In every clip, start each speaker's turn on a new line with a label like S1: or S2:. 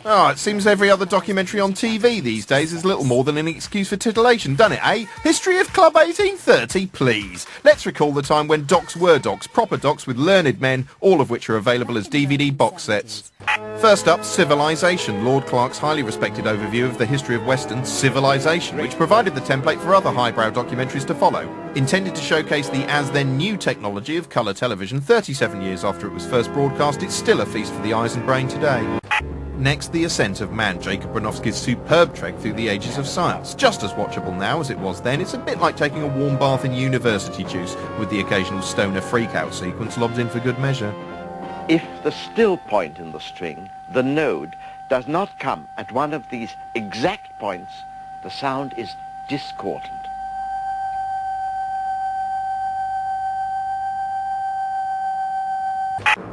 S1: Oh, it seems every other documentary on TV these days is little more than an excuse for titillation, doesn't it, eh? History of Club 1830, please. Let's recall the time when docs were docs, proper docs with learned men, all of which are available as DVD box sets. First up, Civilization, Lord Clark's highly respected overview of the history of Western civilization, which provided the template for other highbrow documentaries to follow. Intended to showcase the as-then new technology of colour television 37 years after it was first broadcast, it's still a feast for the eyes and brain today. Next, The Ascent of Man, Jacob Bronowski's superb trek through the ages of science. Just as watchable now as it was then, it's a bit like taking a warm bath in university juice, with the occasional stoner freak-out sequence lobbed in for good measure.
S2: If the still point in the string, the node, does not come at one of these exact points, the sound is discordant.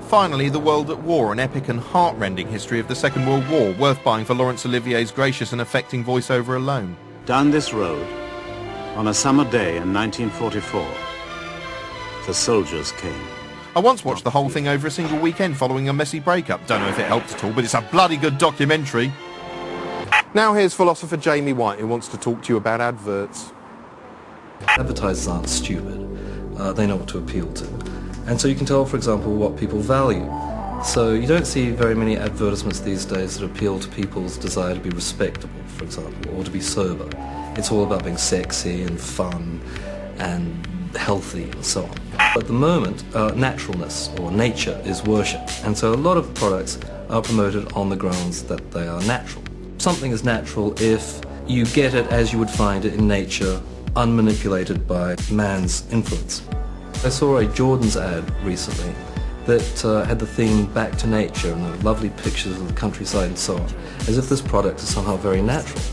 S1: Finally, The World at War, an epic and heart-rending history of the Second World War, worth buying for Laurence Olivier's gracious and affecting voiceover alone.
S3: Down this road, on a summer day in 1944, the soldiers came.
S1: I once watched the whole thing over a single weekend following a messy breakup. Don't know if it helped at all, but it's a bloody good documentary. Now here's philosopher Jamie White, who wants to talk to you about adverts.
S4: Advertisers aren't stupid. They know what to appeal to. And so you can tell, for example, what people value. So you don't see very many advertisements these days that appeal to people's desire to be respectable, for example, or to be sober. It's all about being sexy and fun and healthy and so on. At the moment, naturalness or nature is worshipped, and so a lot of products are promoted on the grounds that they are natural. Something is natural if you get it as you would find it in nature, unmanipulated by man's influence. I saw a Jordan's ad recently that had the theme back to nature and the lovely pictures of the countryside and so on, as if this product is somehow very natural.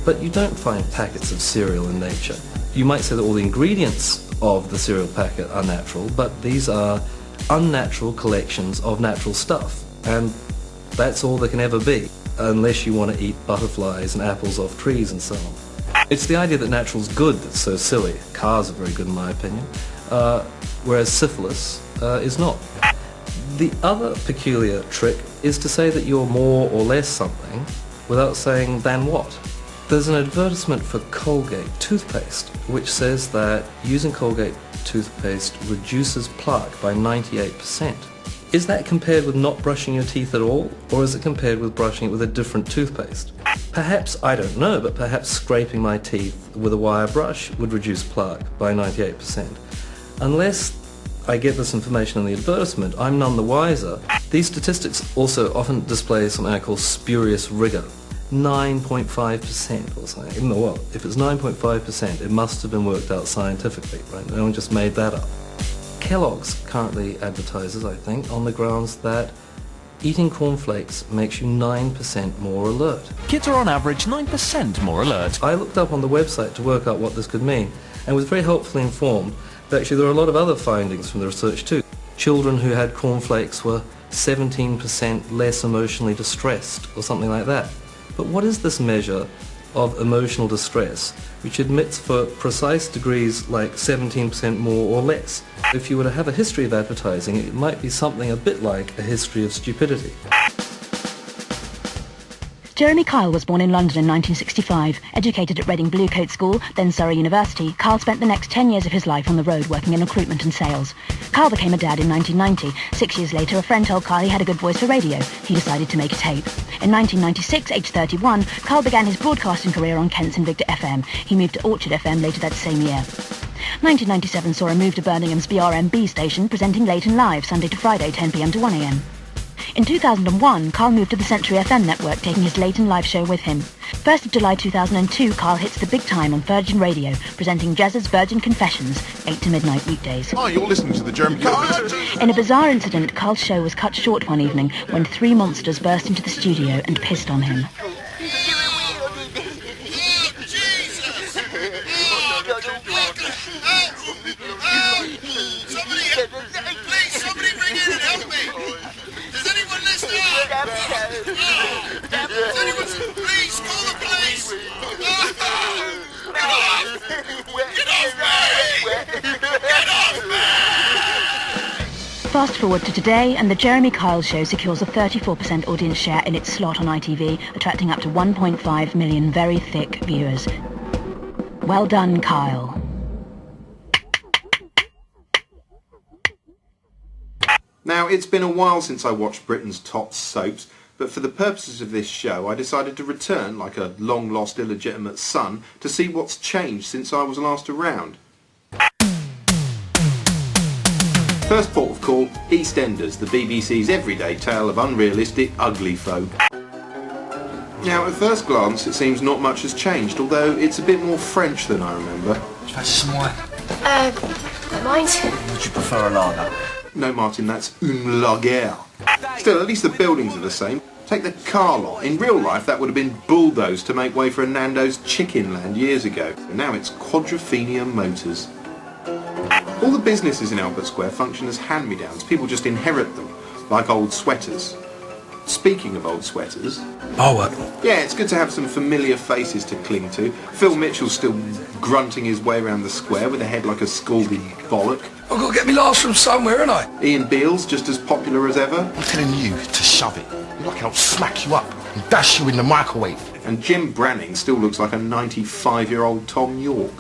S4: But you don't find packets of cereal in nature. You might say that all the ingredients of the cereal packet are natural, but these are unnatural collections of natural stuff, and that's all there can ever be, unless you want to eat butterflies and apples off trees and so on. It's the idea that natural's good that's so silly. Cars are very good in my opinion. Whereas syphilis is not. The other peculiar trick is to say that you're more or less something without saying than what. There's an advertisement for Colgate toothpaste which says that using Colgate toothpaste reduces plaque by 98%. Is that compared with not brushing your teeth at all, or is it compared with brushing it with a different toothpaste? Perhaps, I don't know, but perhaps scraping my teeth with a wire brush would reduce plaque by 98%. Unless I get this information in the advertisement, I'm none the wiser. These statistics also often display something I call spurious rigour. 9.5% or something. Even though, well, if it's 9.5%, it must have been worked out scientifically, right? No one just made that up. Kellogg's currently advertises, I think, on the grounds that eating cornflakes makes you 9% more alert.
S5: Kids are on average 9% more alert.
S4: I looked up on the website to work out what this could mean, and was very helpfully informed that actually there are a lot of other findings from the research too. Children who had cornflakes were 17% less emotionally distressed, or something like that. But what is this measure of emotional distress, which admits for precise degrees like 17% more or less? If you were to have a history of advertising, it might be something a bit like a history of stupidity.
S6: Jeremy Kyle was born in London in 1965. Educated at Reading Bluecoat School, then Surrey University, Kyle spent the next 10 years of his life on the road working in recruitment and sales. Kyle became a dad in 1990. 6 years later, a friend told Kyle he had a good voice for radio. He decided to make a tape. In 1996, aged 31, Kyle began his broadcasting career on Kent's Invicta FM. He moved to Orchard FM later that same year. 1997 saw him move to Birmingham's BRMB station, presenting Late and Live, Sunday to Friday, 10 p.m. to 1 a.m. In 2001, Carl moved to the Century FM network, taking his Late and Live show with him. 1st of July 2002, Carl hits the big time on Virgin Radio, presenting Jazz's Virgin Confessions, 8 to midnight weekdays.
S1: Oh, you're listening to the Jeremy Kyle.
S6: In a bizarre incident, Carl's show was cut short one evening when 3 monsters burst into the studio and pissed on him.
S7: Somebody bring in and help me! Does anyone listen up? Does anyone, please call the police! Get off! Get off me! Get off me!
S6: Fast forward to today, and the Jeremy Kyle Show secures a 34% audience share in its slot on ITV, attracting up to 1.5 million very thick viewers. Well done, Kyle.
S1: Now, it's been a while since I watched Britain's top soaps, but for the purposes of this show, I decided to return, like a long-lost illegitimate son, to see what's changed since I was last around. First port of call, EastEnders, the BBC's everyday tale of unrealistic, ugly folk. Now, at first glance, it seems not much has changed, although it's a bit more French than I remember.
S8: Try some wine.
S9: Don't mind.
S8: Would you prefer a lager?
S1: No, Martin, that's une lager. Still, at least the buildings are the same. Take the car lot. In real life, that would have been bulldozed to make way for a Nando's Chicken Land years ago. And now it's Quadrophenia Motors. All the businesses in Albert Square function as hand-me-downs. People just inherit them, like old sweaters. Speaking of old sweaters...
S8: Oh, what?
S1: Yeah, it's good to have some familiar faces to cling to. Phil Mitchell's still grunting his way around the square with a head like a scalded bollock.
S8: I've got to get me laughs from somewhere, ain't I?
S1: Ian Beale's just as popular as ever.
S10: I'm telling you to shove it. You're like I'll smack you up and dash you in the microwave.
S1: And Jim Branning still looks like a 95-year-old Tom York.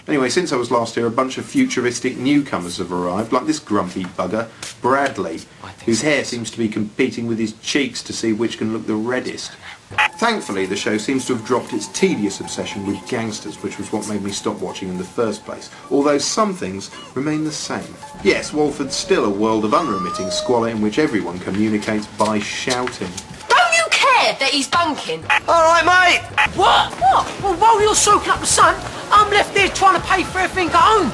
S1: Anyway, since I was last here, a bunch of futuristic newcomers have arrived, like this grumpy bugger, Bradley, whose hair seems to be competing with his cheeks to see which can look the reddest. Thankfully, the show seems to have dropped its tedious obsession with gangsters, which was what made me stop watching in the first place, although some things remain the same. Yes, Walford's still a world of unremitting squalor in which everyone communicates by shouting.
S9: Don't you care that he's bunking?
S8: All right, mate.
S9: What? Well, while you're soaking up the sun, I'm left there trying to pay for everything at home.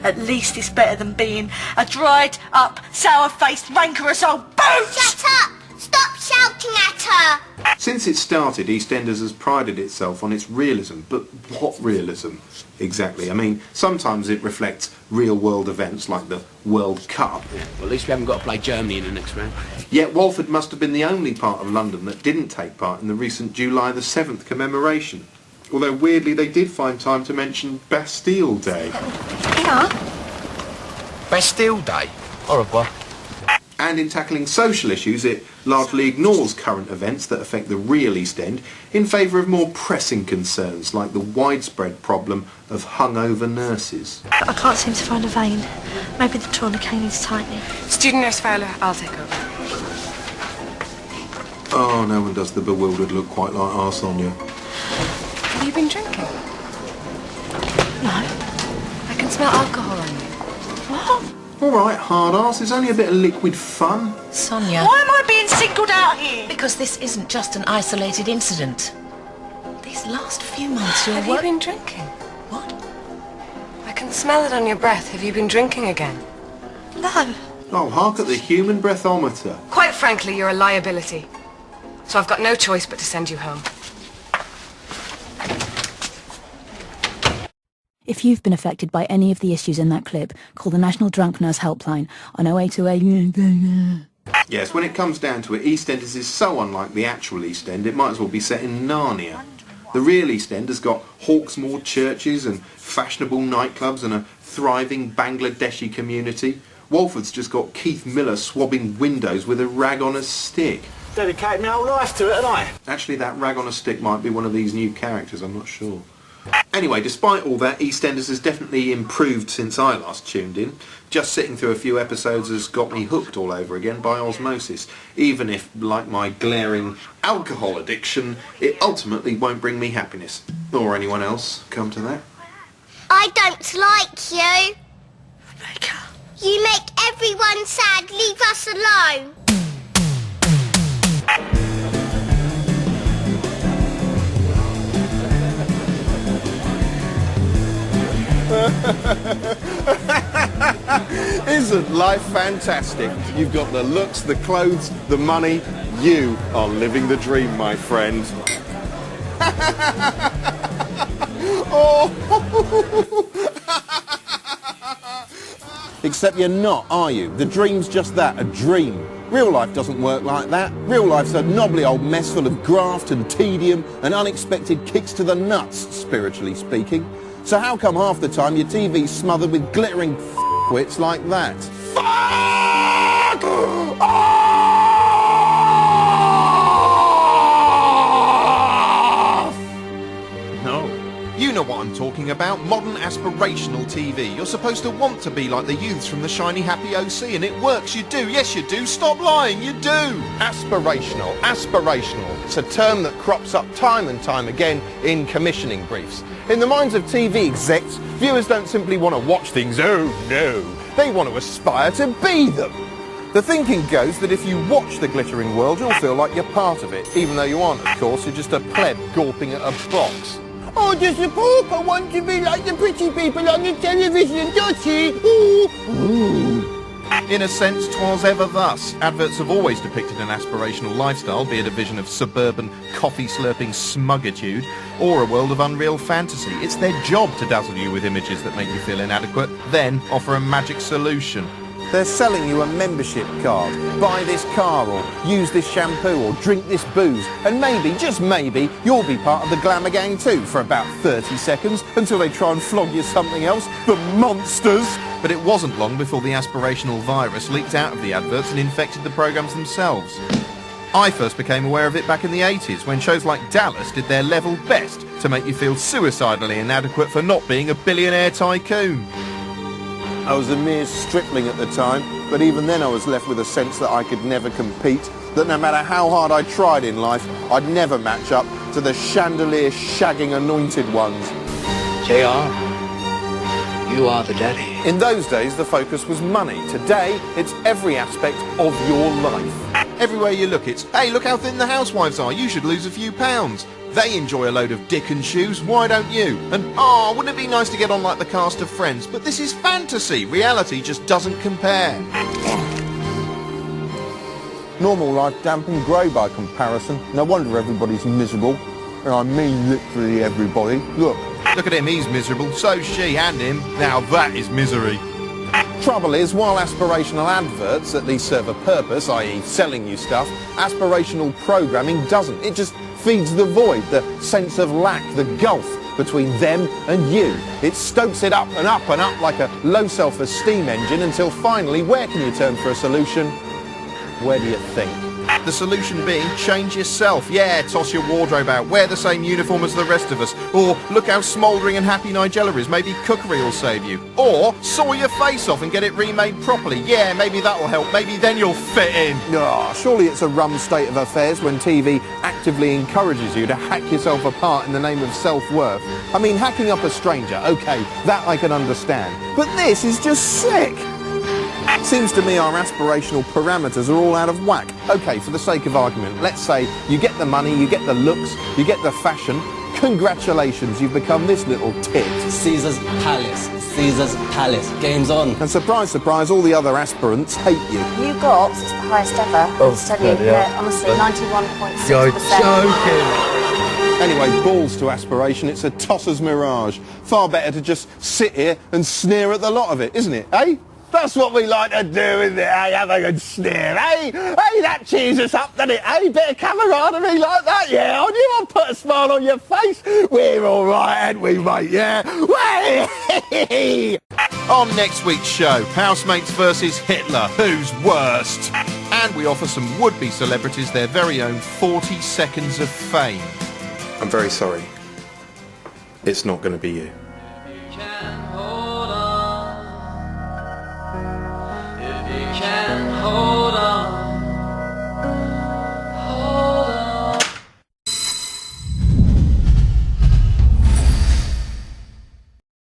S9: At least it's better than being a dried-up, sour-faced, rancorous old boot!
S7: Shut up! Stop shouting at her!
S1: Since it started, EastEnders has prided itself on its realism, but what realism exactly? I mean, sometimes it reflects real-world events like the World Cup.
S11: Well, at least we haven't got to play Germany in the next round.
S1: Yet Walford must have been the only part of London that didn't take part in the recent July the 7th commemoration. Although, weirdly, they did find time to mention Bastille Day.
S9: Yeah.
S10: Bastille Day? Au revoir.
S1: And in tackling social issues, it largely ignores current events that affect the real East End in favour of more pressing concerns like the widespread problem of hungover nurses.
S12: I can't seem to find a vein. Maybe the tourniquet needs tightening.
S9: Student nurse Fowler, I'll take over.
S1: Oh, no one does the bewildered look quite like our Sonia.
S9: Have you been drinking?
S12: No.
S9: I can smell alcohol on you.
S12: What?
S1: All right, hard ass, it's only a bit of liquid fun.
S12: Sonia.
S9: Why am I being singled out here?
S12: Because this isn't just an isolated incident. These last few months
S9: Have you been drinking?
S12: What?
S9: I can smell it on your breath. Have you been drinking again?
S12: No.
S1: Oh, hark at the human breathometer.
S9: Quite frankly, you're a liability. So I've got no choice but to send you home.
S6: If you've been affected by any of the issues in that clip, call the National Drunk Nurse Helpline on 0828...
S1: Yes, when it comes down to it, EastEnders is so unlike the actual East End, it might as well be set in Narnia. The real East End has got Hawksmoor churches and fashionable nightclubs and a thriving Bangladeshi community. Walford's just got Keith Miller swabbing windows with a rag on a stick.
S8: Dedicate my whole life to it, haven't I?
S1: Actually, that rag on a stick might be one of these new characters, I'm not sure. Anyway, despite all that, EastEnders has definitely improved since I last tuned in. Just sitting through a few episodes has got me hooked all over again by osmosis, even if, like my glaring alcohol addiction, it ultimately won't bring me happiness. Or anyone else, come to that.
S7: I don't like you.
S12: Rebecca.
S7: You make everyone sad. Leave us alone.
S1: Isn't life fantastic? You've got the looks, the clothes, the money. You are living the dream, my friend. Oh. Except you're not, are you? The dream's just that, a dream. Real life doesn't work like that. Real life's a knobbly old mess full of graft and tedium and unexpected kicks to the nuts, spiritually speaking. So how come half the time your TV's smothered with glittering f***wits like that?
S10: fuck off!
S1: No. You know what I'm talking about. Modern aspirational TV. You're supposed to want to be like the youths from the shiny happy OC, and it works. You do. Yes, you do. Stop lying. You do.
S13: Aspirational. Aspirational. It's a term that crops up time and time again in commissioning briefs. In the minds of TV execs, viewers don't simply want to watch things, oh no. They want to aspire to be them. The thinking goes that if you watch the glittering world, you'll feel like you're part of it, even though you aren't, of course. You're just a pleb gawping at a box. Oh, just a pork. I want to be like the pretty people on the television, Dotty.
S1: In a sense, 'twas ever thus. Adverts have always depicted an aspirational lifestyle, be it a vision of suburban, coffee-slurping smugitude, or a world of unreal fantasy. It's their job to dazzle you with images that make you feel inadequate, then offer a magic solution.
S13: They're selling you a membership card. Buy this car, or use this shampoo, or drink this booze. And maybe, just maybe, you'll be part of the glamour gang too for about 30 seconds until they try and flog you something else. The monsters!
S1: But it wasn't long before the aspirational virus leaked out of the adverts and infected the programmes themselves. I first became aware of it back in the 80s when shows like Dallas did their level best to make you feel suicidally inadequate for not being a billionaire tycoon.
S13: I was a mere stripling at the time, but even then I was left with a sense that I could never compete, that no matter how hard I tried in life, I'd never match up to the chandelier-shagging anointed ones.
S11: JR, you are the daddy.
S13: In those days, the focus was money. Today, it's every aspect of your life.
S1: Everywhere you look, it's, hey, look how thin the housewives are, you should lose a few pounds. They enjoy a load of dick and shoes, why don't you? And, wouldn't it be nice to get on like the cast of Friends? But this is fantasy. Reality just doesn't compare.
S13: Normal life damp and grey by comparison. No wonder everybody's miserable. And I mean literally everybody. Look.
S1: Look at him, he's miserable. So's she and him. Now that is misery.
S13: Trouble is, while aspirational adverts at least serve a purpose, i.e. selling you stuff, aspirational programming doesn't. It just feeds the void, the sense of lack, the gulf between them and you. It stokes it up and up and up like a low self-esteem engine until finally, where can you turn for a solution? Where do you think?
S1: The solution being, change yourself. Yeah, toss your wardrobe out. Wear the same uniform as the rest of us. Or look how smouldering and happy Nigella is. Maybe cookery will save you. Or saw your face off and get it remade properly. Yeah, maybe that'll help. Maybe then you'll fit in.
S13: Surely it's a rum state of affairs when TV actively encourages you to hack yourself apart in the name of self-worth. I mean, hacking up a stranger, okay, that I can understand. But this is just sick. Seems to me our aspirational parameters are all out of whack. Okay, for the sake of argument, let's say you get the money, you get the looks, you get the fashion. Congratulations, you've become this little tit.
S14: Caesar's Palace. Caesar's Palace. Game's on.
S13: And surprise, surprise, all the other aspirants hate you.
S15: You got, it's the highest ever.
S13: Oh,
S15: to tell you,
S13: yeah.
S15: honestly, 91.6%.
S13: You're joking. Anyway, balls to aspiration, it's a tosser's mirage. Far better to just sit here and sneer at the lot of it, isn't it, eh? That's what we like to do, isn't it, eh? Have a good sneer, eh? Hey, that cheers us up, doesn't it, eh? Bit of camaraderie like that, yeah? Oh, do you want to put a smile on your face? We're all right, ain't we, mate, yeah?
S1: On next week's show, housemates versus Hitler, who's worst? And we offer some would-be celebrities their very own 40 seconds of fame.
S13: I'm very sorry. It's not going to be you.